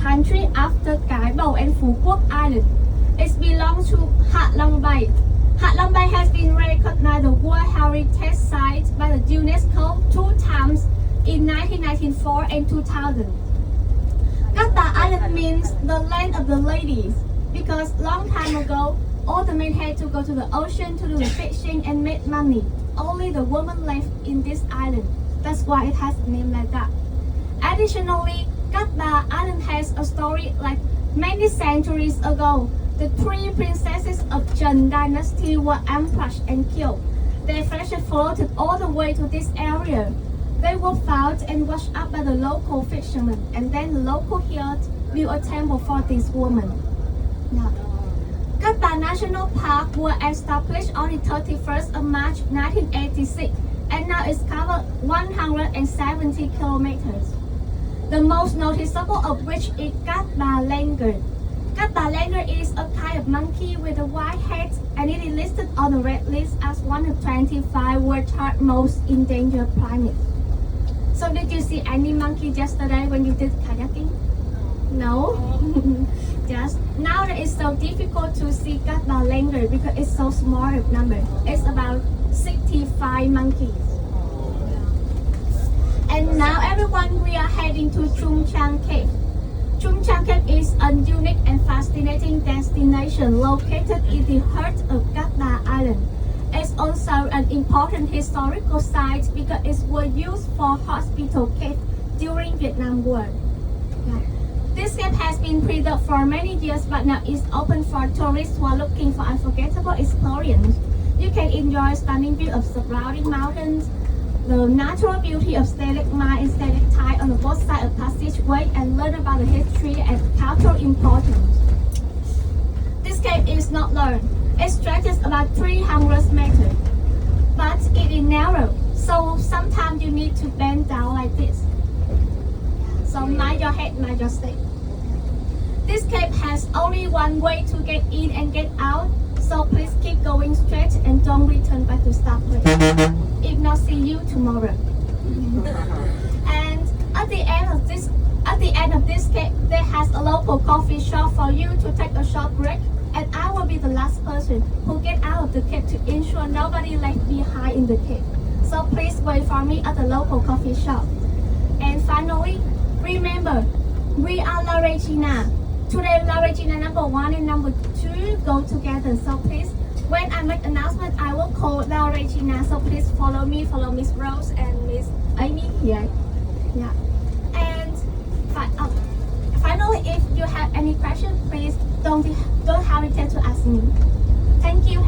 country after Cái Bầu and Phu Quoc Island. It belongs to Hat Long Bay. Hat Long Bay has been recognized the World Heritage Site by the UNESCO 2 times in 1994 and 2000. Cát Bà Island means the land of the ladies because long time ago, all the men had to go to the ocean to do the fishing and make money. Only the women left in this island. That's why it has a name like that. Additionally, Cát Bà Island has a story like many centuries ago. The 3 princesses of Trần Dynasty were ambushed and killed. Their flesh floated all the way to this area. They were found and washed up by the local fishermen, and then the local here built a temple for these women. Now, Cát Bà National Park was established on the 31st of March 1986, and now it's covered 170 kilometers. The most noticeable of which is Cát Bà Langur. Cát Bà Langur is a kind of monkey with a white head, and it is listed on the red list as one of 25 world most endangered primates. So did you see any monkey yesterday when you did kayaking? No? Just now that it's so difficult to see Cát Bà Langur because it's so small of number. It's about 65 monkeys. And now everyone, we are heading to Trung Chang Cave. Trung Chang Cave is a unique and fascinating destination located in the heart of Cát Bà Island. It's also an important historical site because it was used for hospital cave during Vietnam War. Yeah. This cave has been preserved for many years, but now is open for tourists who are looking for unforgettable experience. You can enjoy stunning view of surrounding mountains, the natural beauty of stalagmite and stalactite on the both sides of passageway, and learn about the history and cultural importance. This cave is not long. It stretches about 300 meters, but it is narrow, so sometimes you need to bend down like this. So mind your head, mind your step. This cave has only one way to get in and get out, so please keep going straight and don't return back to start place. If not, see you tomorrow. And at the end of this cave, there has a local coffee shop for you to take a short break. And I will be the last person who get out of the cave to ensure nobody left behind in the cave. So please wait for me at the local coffee shop. And finally, remember, we are La Regina. Today, La Regina number 1 and number 2 go together. So please, when I make announcement, I will call La Regina. So please follow me, follow Miss Rose and Miss Amy here. Yeah. And finally, if you have any questions, please don't hesitate to ask me. Thank you.